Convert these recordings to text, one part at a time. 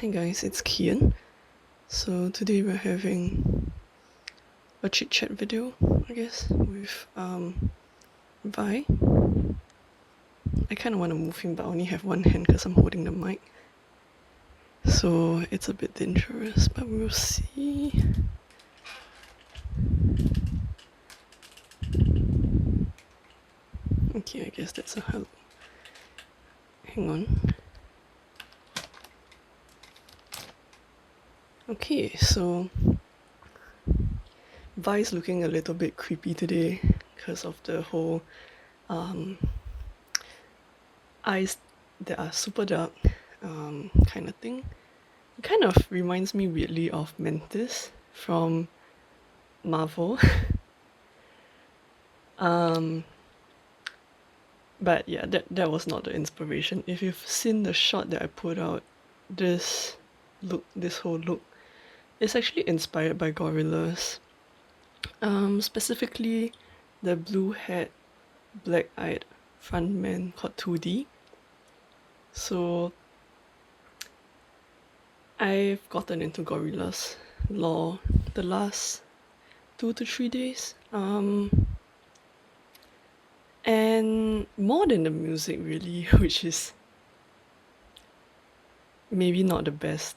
Hey guys, it's Kian. So today we're having a chit chat video, I guess, with Vi. I kind of want to move him, but I only have one hand because I'm holding the mic. So it's a bit dangerous, but we'll see. Okay, I guess that's a hello. Hang on. Okay, so Vi's looking a little bit creepy today because of the whole eyes that are super dark kind of thing. It kind of reminds me weirdly of Mantis from Marvel. But yeah, that was not the inspiration. If you've seen the shot that I put out, this whole look, is actually inspired by Gorillaz. Specifically, the blue-haired, black-eyed frontman called 2D. So I've gotten into Gorillaz lore the last 2 to 3 days. And more than the music really, which is maybe not the best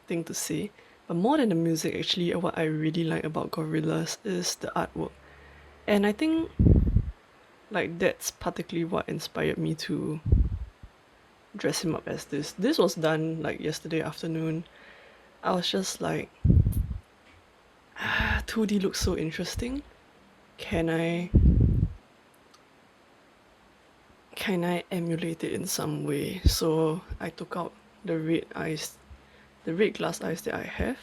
thing to say, but more than the music actually, what I really like about Gorillaz is the artwork. And I think like that's particularly what inspired me to dress him up as this. This was done like yesterday afternoon. I was just like, 2D looks so interesting. Can I emulate it in some way? So I took out the red glass eyes that I have.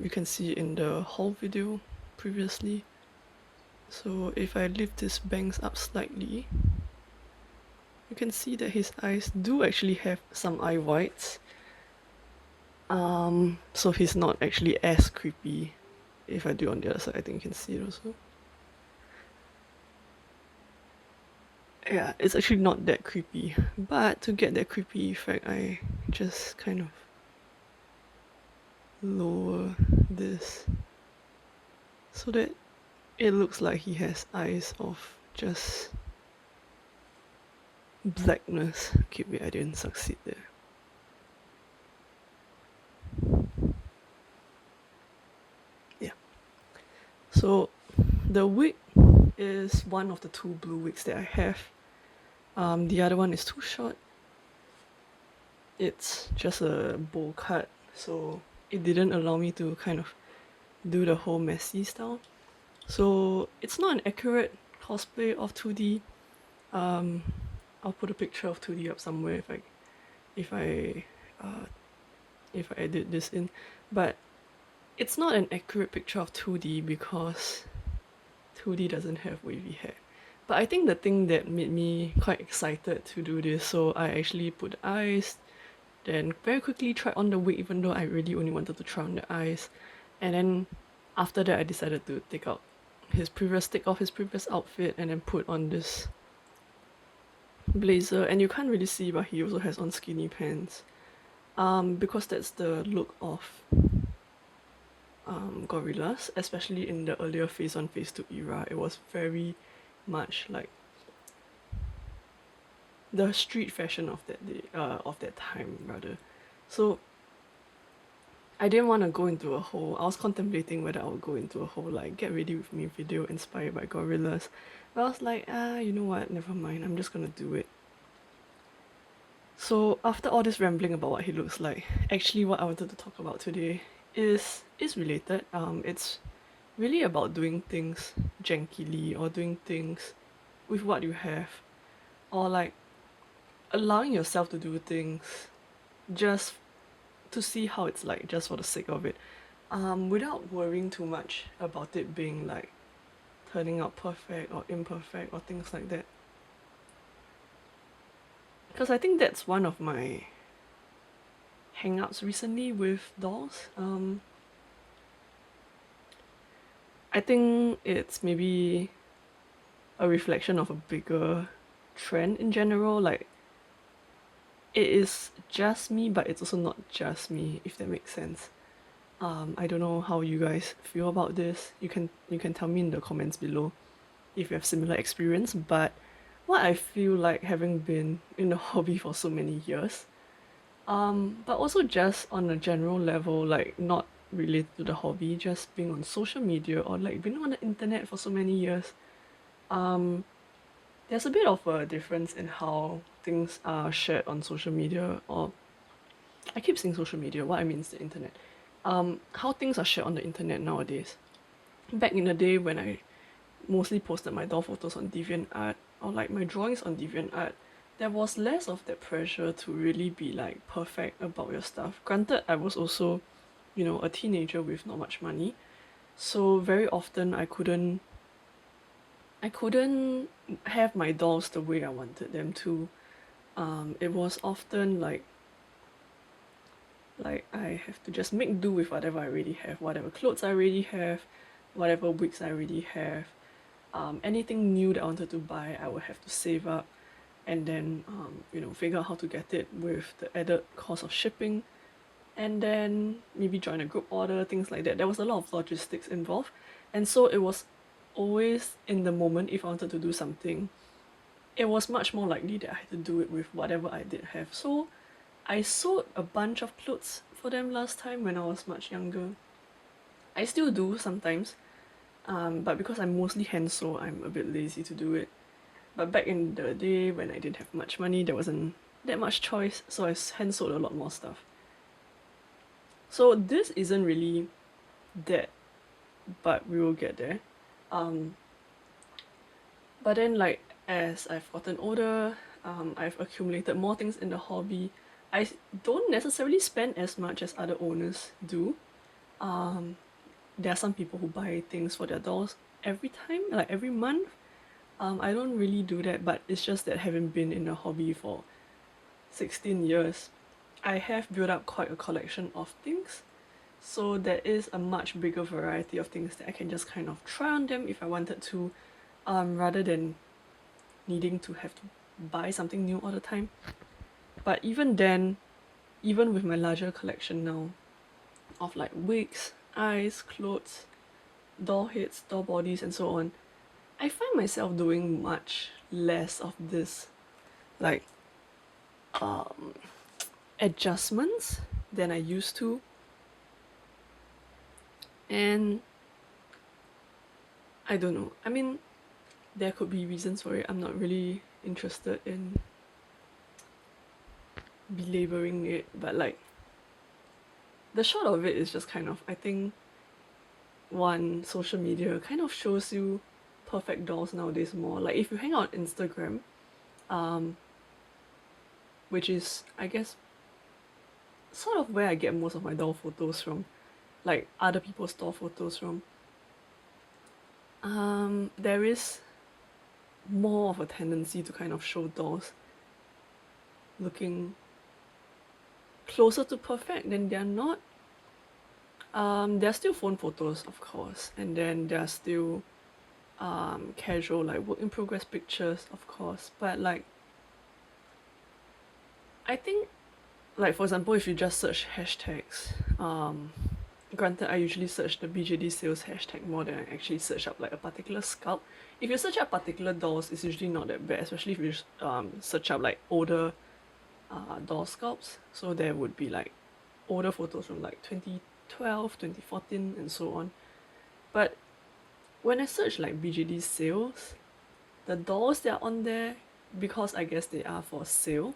You can see in the haul video previously. So if I lift his bangs up slightly, you can see that his eyes do actually have some eye whites. So he's not actually as creepy. If I do on the other side, I think you can see it also. Yeah, it's actually not that creepy. But to get that creepy effect, I just kind of lower this so that it looks like he has eyes of just blackness. Okay, wait, I didn't succeed there. Yeah. So the wig is one of the 2 blue wigs that I have. The other one is too short. It's just a bowl cut, so it didn't allow me to kind of do the whole messy style. So it's not an accurate cosplay of 2D. I'll put a picture of 2D up somewhere if I edit this in. But it's not an accurate picture of 2D because 2D doesn't have wavy hair. But I think the thing that made me quite excited to do this, so I actually put the eyes, then very quickly tried on the wig even though I really only wanted to try on the eyes. And then after that I decided to take off his previous outfit and then put on this blazer. And you can't really see, but he also has on skinny pants. Because that's the look of Gorillaz, especially in the earlier Phase 1, Phase 2 era. It was very much like the street fashion of that day, of that time rather. So I didn't want to go into a whole, I was contemplating whether I would go into a whole like get ready with me video inspired by Gorillaz. But I was like, you know what, never mind, I'm just gonna do it. So after all this rambling about what he looks like, actually what I wanted to talk about today is related. It's really about doing things jankily or doing things with what you have, or like allowing yourself to do things just to see how it's like, just for the sake of it, without worrying too much about it being like turning out perfect or imperfect or things like that. Because I think that's one of my hang-ups recently with dolls. I think it's maybe a reflection of a bigger trend in general. Like it is just me, but it's also not just me, if that makes sense. I don't know how you guys feel about this. You can tell me in the comments below if you have similar experience. But what I feel like, having been in the hobby for so many years, but also just on a general level, like not related to the hobby, just being on social media or like being on the internet for so many years, um, there's a bit of a difference in how things are shared on social media, or I keep saying social media, what I mean is the internet. How things are shared on the internet nowadays. Back in the day when I mostly posted my doll photos on DeviantArt or like my drawings on DeviantArt, there was less of that pressure to really be like perfect about your stuff. Granted, I was also, a teenager with not much money, so very often I couldn't have my dolls the way I wanted them to. It was often like I have to just make do with whatever I already have, whatever clothes I already have, whatever wigs I already have. Anything new that I wanted to buy, I would have to save up and then figure out how to get it with the added cost of shipping, and then maybe join a group order, things like that. There was a lot of logistics involved, and so it was always in the moment. If I wanted to do something, it was much more likely that I had to do it with whatever I did have. So I sewed a bunch of clothes for them last time when I was much younger. I still do sometimes, but because I'm mostly hand sew, I'm a bit lazy to do it. But back in the day when I didn't have much money, there wasn't that much choice, so I hand sewed a lot more stuff. So this isn't really that, but we will get there. Um, but then like as I've gotten older, I've accumulated more things in the hobby. I don't necessarily spend as much as other owners do. Um, there are some people who buy things for their dolls every time, like every month. I don't really do that, but it's just that having been in the hobby for 16 years, I have built up quite a collection of things. So there is a much bigger variety of things that I can just kind of try on them if I wanted to, rather than needing to have to buy something new all the time. But even then, even with my larger collection now of like wigs, eyes, clothes, doll heads, doll bodies, and so on, I find myself doing much less of this, like, um, adjustments than I used to. And I don't know. I mean, there could be reasons for it. I'm not really interested in belaboring it, but like, the short of it is just kind of, I think, one, social media kind of shows you perfect dolls nowadays more. Like if you hang out on Instagram, um, which is, I guess, sort of where I get most of my doll photos from, like other people's doll photos from, there is more of a tendency to kind of show dolls looking closer to perfect than they're not. There are still phone photos, of course, and then there are still casual like work in progress pictures, of course. But like, I think, like for example, if you just search hashtags, granted I usually search the BJD sales hashtag more than I actually search up like a particular sculpt. If you search up particular dolls, it's usually not that bad, especially if you search up like older doll sculpts. So there would be like older photos from like 2012, 2014, and so on. But when I search like BJD sales, the dolls that are on there, because I guess they are for sale,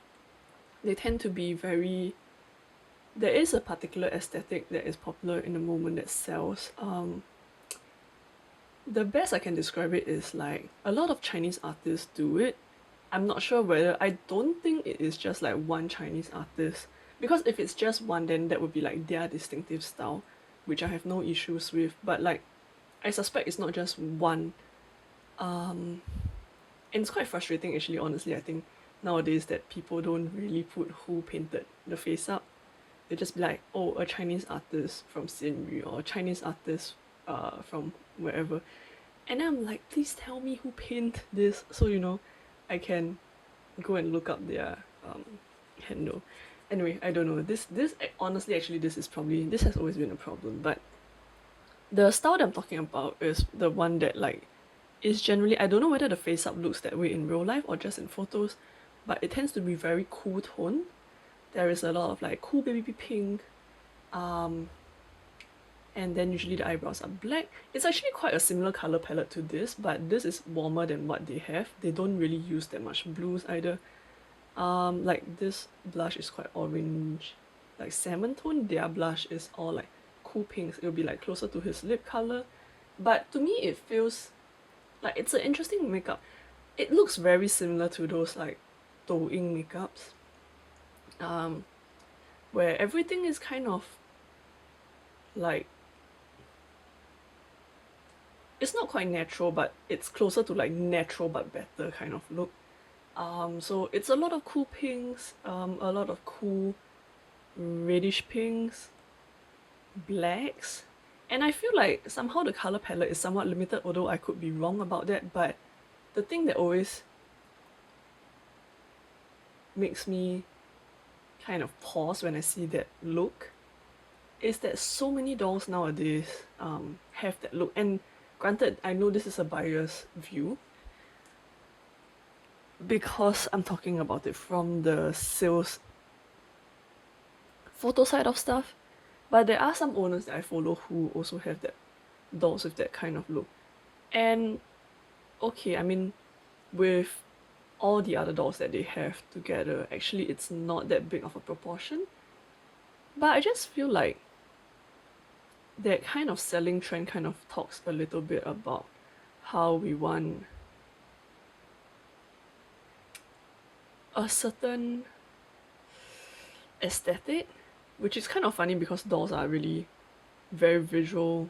they tend to be very, there is a particular aesthetic that is popular in the moment that sells. The best I can describe it is like a lot of Chinese artists do it. I'm not sure whether, I don't think it is just like one Chinese artist, because if it's just one, then that would be like their distinctive style, which I have no issues with. But like, I suspect it's not just one. And it's quite frustrating actually, honestly. I think nowadays that people don't really put who painted the face up. They just be like, oh, a Chinese artist from Sienyu, or a Chinese artist from wherever. And I'm like, please tell me who painted this, so I can go and look up their handle. Anyway, I don't know. This honestly, actually, this has always been a problem. But the style that I'm talking about is the one that like is generally, I don't know whether the face up looks that way in real life or just in photos, but it tends to be very cool tone. There is a lot of like cool baby pink, um, and then usually the eyebrows are black. It's actually quite a similar color palette to this, but this is warmer than what they have. They don't really use that much blues either. Like this blush is quite orange, like salmon tone. Their blush is all like cool pinks. It'll be like closer to his lip color, but to me it feels like it's an interesting makeup. It looks very similar to those like Douyin makeups, um, where everything is kind of like it's not quite natural, but it's closer to like natural but better kind of look. So it's a lot of cool pinks, a lot of cool reddish pinks, blacks, and I feel like somehow the color palette is somewhat limited, although I could be wrong about that. But the thing that always makes me kind of pause when I see that look is that so many dolls nowadays have that look. And granted, I know this is a biased view because I'm talking about it from the sales photo side of stuff, but there are some owners that I follow who also have that dolls with that kind of look. And okay, I mean, with all the other dolls that they have together, actually it's not that big of a proportion. But I just feel like that kind of selling trend kind of talks a little bit about how we want a certain aesthetic, which is kind of funny because dolls are really very visual.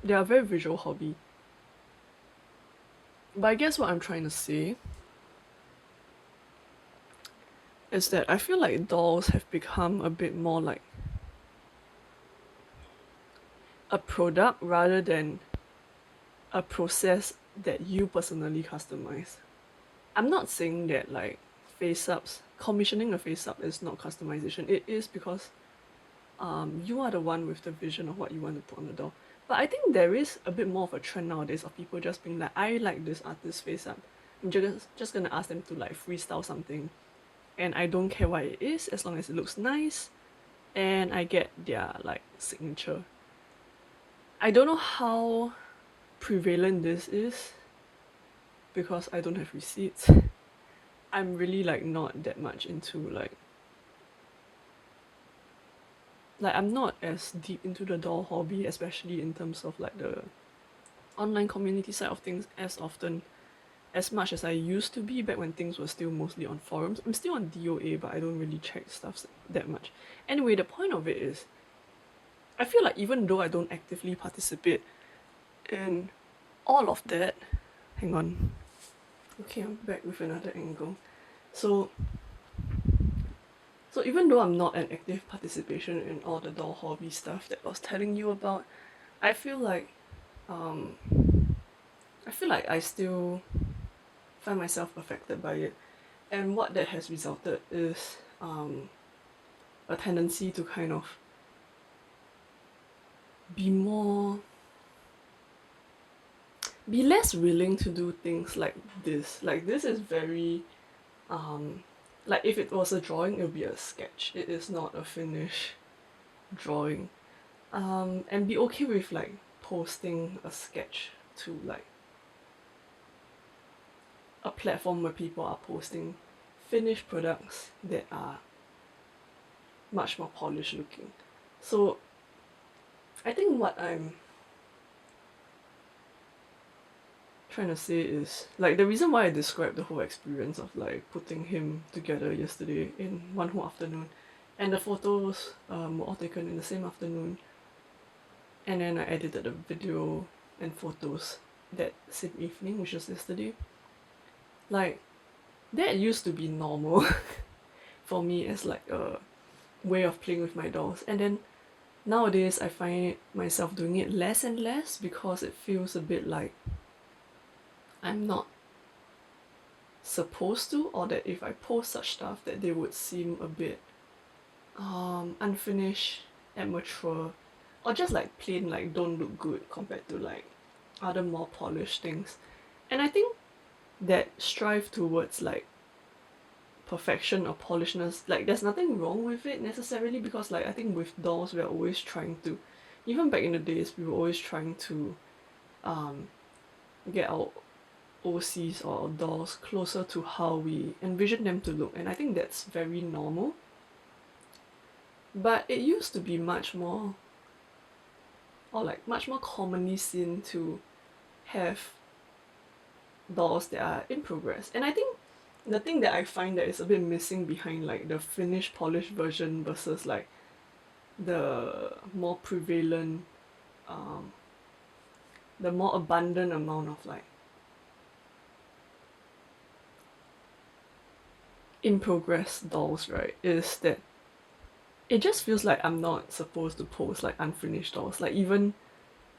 They are a very visual hobby. But I guess what I'm trying to say is that I feel like dolls have become a bit more like a product rather than a process that you personally customize. I'm not saying that like face ups, commissioning a face up is not customization. It is because you are the one with the vision of what you want to put on the doll. But I think there is a bit more of a trend nowadays of people just being like, I like this artist face up. I'm just gonna ask them to like freestyle something, and I don't care what it is as long as it looks nice, and I get their like signature. I don't know how prevalent this is because I don't have receipts. I'm really like not that much into like I'm not as deep into the doll hobby, especially in terms of like the online community side of things as often as much as I used to be back when things were still mostly on forums. I'm still on DOA, but I don't really check stuff that much. Anyway, the point of it is, I feel like even though I don't actively participate in all of that, hang on. Okay, I'm back with another angle. So even though I'm not an active participation in all the doll hobby stuff that I was telling you about, I feel like um I still find myself affected by it. And what that has resulted is a tendency to kind of be less willing to do things like this. Like this is very like if it was a drawing, it would be a sketch. It is not a finished drawing. And be okay with like posting a sketch to like a platform where people are posting finished products that are much more polished looking. So I think what I'm trying to say is like the reason why I described the whole experience of like putting him together yesterday in one whole afternoon, and the photos were all taken in the same afternoon, and then I edited the video and photos that same evening, which was yesterday. Like that used to be normal for me as like a way of playing with my dolls, and then nowadays I find myself doing it less and less because it feels a bit like I'm not supposed to, or that if I post such stuff that they would seem a bit unfinished, immature, or just like plain like don't look good compared to like other more polished things. And I think that strive towards like perfection or polishedness, like there's nothing wrong with it necessarily, because like I think with dolls we're always trying to, even back in the days we were always trying to um get our OCs or dolls closer to how we envision them to look, and I think that's very normal. But it used to be much more, or like much more commonly seen to have dolls that are in progress. And I think the thing that I find that is a bit missing behind like the finished polished version versus like the more prevalent um the more abundant amount of like in progress dolls, right, is that it just feels like I'm not supposed to post like unfinished dolls. Like even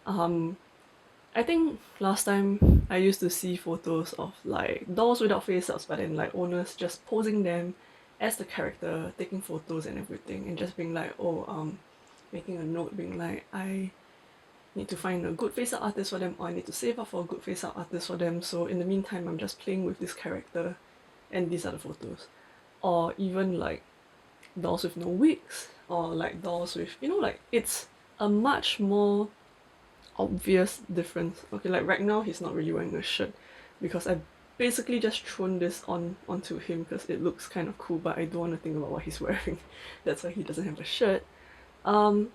um I think last time I used to see photos of like dolls without face ups, but then like owners just posing them as the character, taking photos and everything, and just being like, oh, making a note, being like, I need to find a good face up artist for them, or I need to save up for a good face up artist for them. So in the meantime, I'm just playing with this character, and these are the photos. Or even like dolls with no wigs, or like dolls with, you know, like it's a much more obvious difference. Okay, like right now he's not really wearing a shirt because I basically just thrown this onto him because it looks kind of cool, but I don't want to think about what he's wearing. That's why he doesn't have a shirt. Um,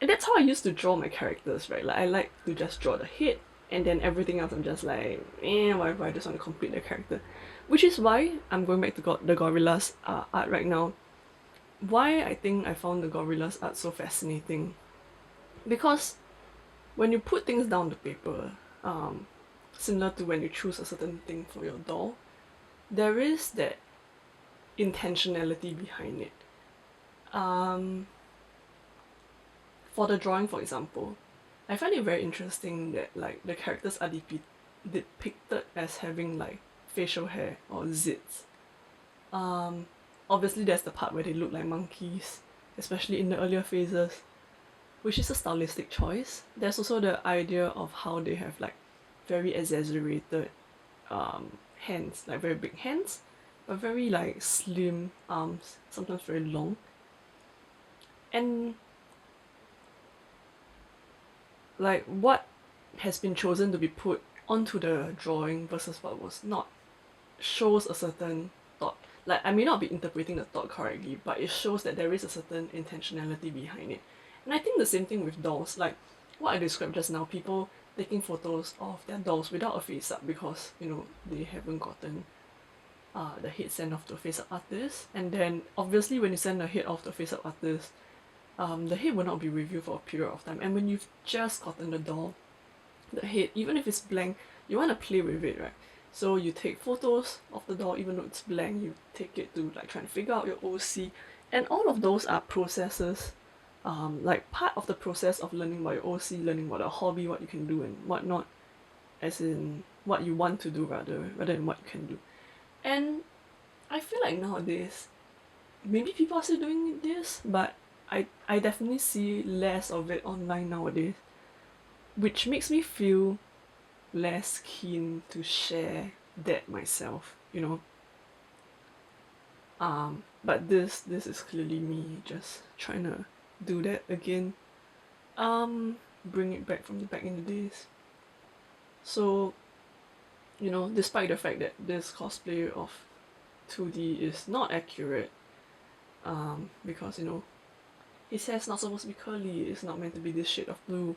and that's how I used to draw my characters, right? Like I like to just draw the head, and then everything else I'm just like, whatever. I just want to complete the character, which is why I'm going back to the Gorillaz art right now. Why I think I found the Gorillaz art so fascinating, because when you put things down to paper, similar to when you choose a certain thing for your doll, there is that intentionality behind it. For the drawing, for example, I find it very interesting that like the characters are depicted as having like facial hair or zits. Um, Obviously there's the part where they look like monkeys, especially in the earlier phases, which is a stylistic choice. There's also the idea of how they have like very exaggerated hands, like very big hands, but very like slim arms, sometimes very long. And like what has been chosen to be put onto the drawing versus what was not shows a certain thought. Like I may not be interpreting the thought correctly, but it shows that there is a certain intentionality behind it. And I think the same thing with dolls. Like what I described just now, people taking photos of their dolls without a face up because, you know, they haven't gotten the head sent off to a face up artist. And then obviously when you send the head off to a face up artist, the head will not be reviewed for a period of time. And when you've just gotten the doll, the head, even if it's blank, you want to play with it, right? So you take photos of the doll, even though it's blank, you take it to like try and figure out your OC, and all of those are processes, like part of the process of learning about your OC, learning about a hobby, what you can do and what not, as in what you want to do rather than what you can do. And I feel like nowadays, maybe people are still doing this, but I definitely see less of it online nowadays, which makes me feel less keen to share that myself, you know. But this is clearly me just trying to do that again. Bring it back from the back in the days. So, you know, despite the fact that this cosplay of 2D is not accurate, because you know, his hair's not supposed to be curly, it's not meant to be this shade of blue.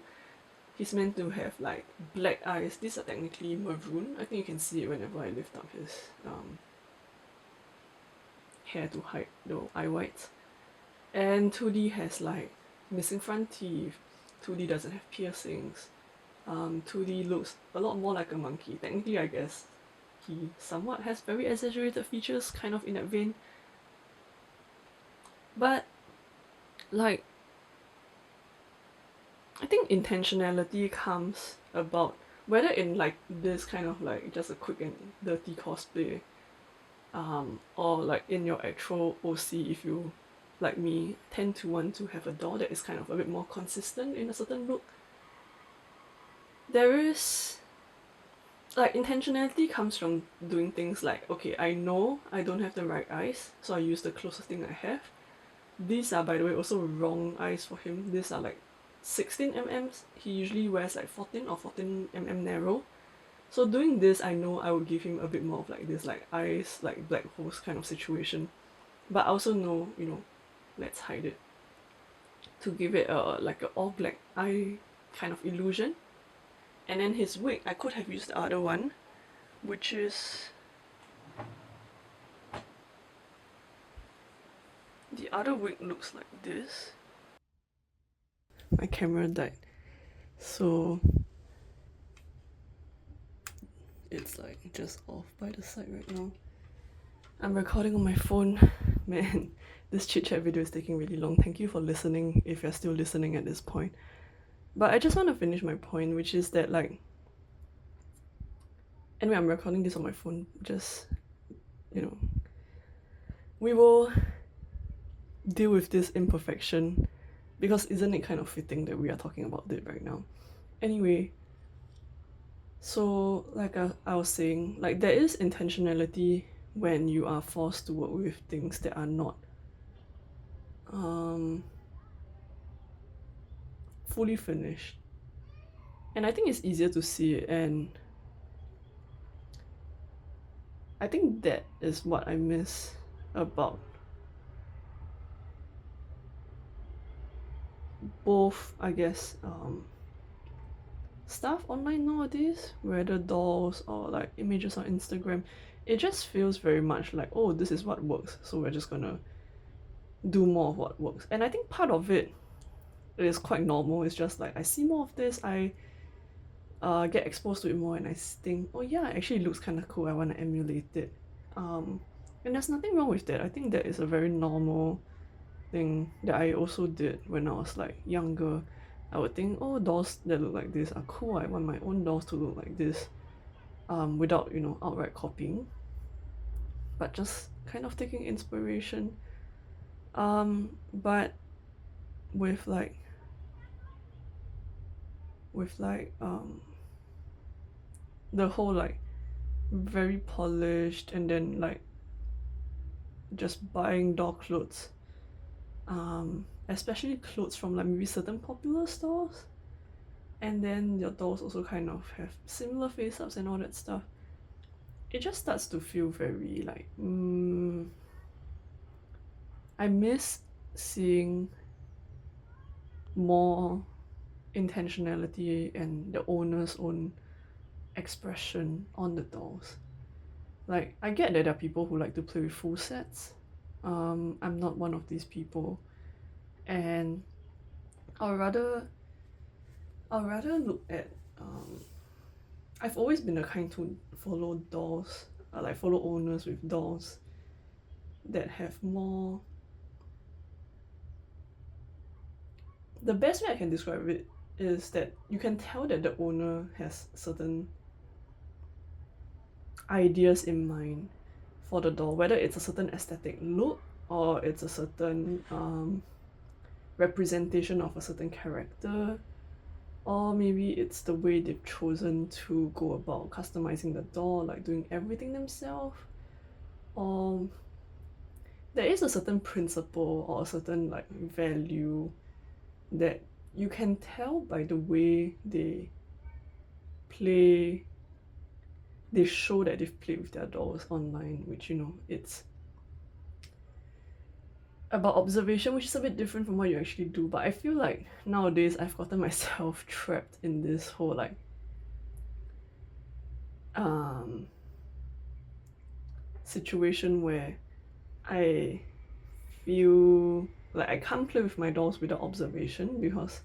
He's meant to have like black eyes. These are technically maroon. I think you can see it whenever I lift up his hair to hide the eye whites. And 2D has like missing front teeth. 2D doesn't have piercings. 2D looks a lot more like a monkey. Technically, I guess he somewhat has very exaggerated features, kind of in that vein. But like, I think intentionality comes about whether in like this kind of like just a quick and dirty cosplay, or like in your actual OC, if you, like me, tend to want to have a doll that is kind of a bit more consistent in a certain look. There is, like, intentionality comes from doing things like, okay, I know I don't have the right eyes, so I use the closest thing I have. These are, by the way, also wrong eyes for him. These are like 16 mm's. He usually wears like 14 or 14 narrow. So doing this, I know I would give him a bit more of like this like eyes, like black holes kind of situation. But I also know, let's hide it. To give it a like a all black eye kind of illusion. And then his wig, I could have used the other one, which is the other wig looks like this. My camera died, so it's like just off by the side right now. I'm recording on my phone. Man, this chit chat video is taking really long. Thank you for listening if you're still listening at this point. But I just want to finish my point, which is that, like, anyway, I'm recording this on my phone. Just, we will deal with this imperfection, because isn't it kind of fitting that we are talking about it right now? Anyway, so like I was saying, like, there is intentionality when you are forced to work with things that are not fully finished. And I think it's easier to see it, and I think that is what I miss about both, I guess, stuff online nowadays, whether dolls or like images on Instagram. It just feels very much like, oh, this is what works, so we're just gonna do more of what works. And I think part of it is quite normal. It's just like, I see more of this, I get exposed to it more, and I think, oh yeah, it actually looks kind of cool, I want to emulate it. And there's nothing wrong with that. I think that is a very normal thing that I also did when I was like younger. I would think, oh, dolls that look like this are cool, I want my own dolls to look like this, without, outright copying, but just kind of taking inspiration. But with like the whole like very polished and then like just buying doll clothes, especially clothes from like maybe certain popular stores, and then your dolls also kind of have similar face ups and all that stuff. It just starts to feel very like, I miss seeing more intentionality and the owner's own expression on the dolls. Like, I get that there are people who like to play with full sets. I'm not one of these people, and I'll rather look at, I've always been the kind to follow dolls, like follow owners with dolls that have more. The best way I can describe it is that you can tell that the owner has certain ideas in mind for the doll, whether it's a certain aesthetic look or it's a certain representation of a certain character, or maybe it's the way they've chosen to go about customizing the doll, like doing everything themselves, or there is a certain principle or a certain like value that you can tell by the way they show that they've played with their dolls online, which, it's about observation, which is a bit different from what you actually do. But I feel like nowadays I've gotten myself trapped in this whole like situation where I feel like I can't play with my dolls without observation, because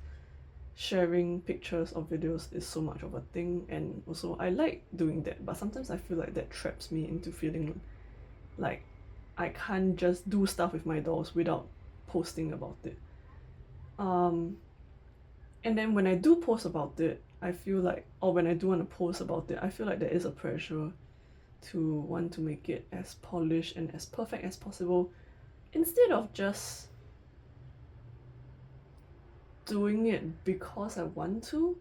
sharing pictures or videos is so much of a thing, and also I like doing that, but sometimes I feel like that traps me into feeling like I can't just do stuff with my dolls without posting about it. And then when I do post about it, I feel like, or when I do want to post about it, I feel like there is a pressure to want to make it as polished and as perfect as possible instead of just doing it because I want to.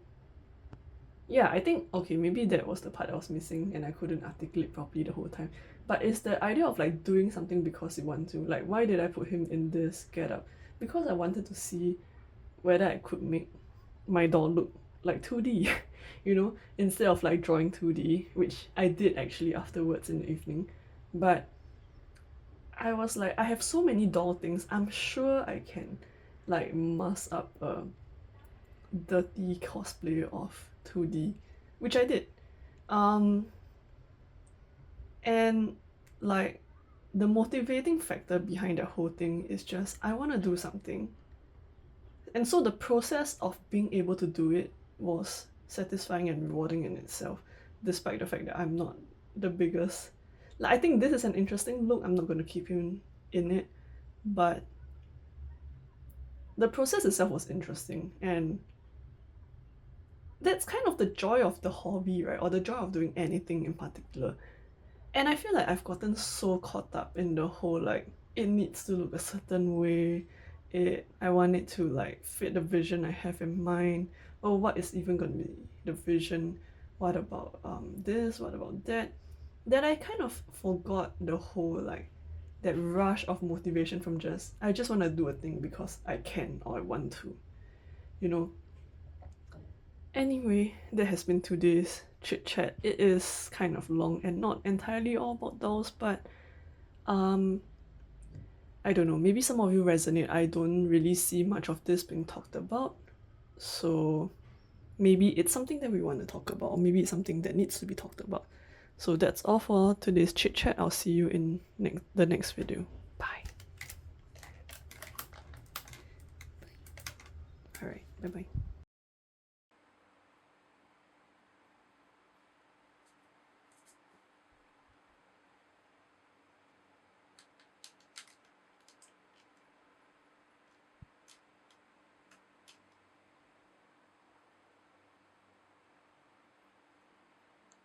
Yeah, I think, okay, maybe that was the part I was missing and I couldn't articulate properly the whole time. But it's the idea of like doing something because you want to. Like, why did I put him in this getup? Because I wanted to see whether I could make my doll look like 2D, you know, instead of like drawing 2D, which I did actually afterwards in the evening. But I was like, I have so many doll things, I'm sure I can like mask up a dirty cosplay of 2D, which I did. Um, and like the motivating factor behind the whole thing is just I want to do something. And so the process of being able to do it was satisfying and rewarding in itself, despite the fact that I'm not the biggest. Like, I think this is an interesting look. I'm not going to keep him in it, but the process itself was interesting, and that's kind of the joy of the hobby, right? Or the joy of doing anything in particular. And I feel like I've gotten so caught up in the whole like it needs to look a certain way. I want it to like fit the vision I have in mind. Oh, what is even gonna be the vision? What about this? What about that? That I kind of forgot the whole like that rush of motivation from just I just want to do a thing because I can or I want to, you know. Anyway, that has been today's chit chat. It is kind of long and not entirely all about dolls, but um, I don't know. Maybe some of you resonate. I don't really see much of this being talked about, so maybe it's something that we want to talk about, or maybe it's something that needs to be talked about. So that's all for today's chit chat. I'll see you in the next video. Bye. All right. Bye bye.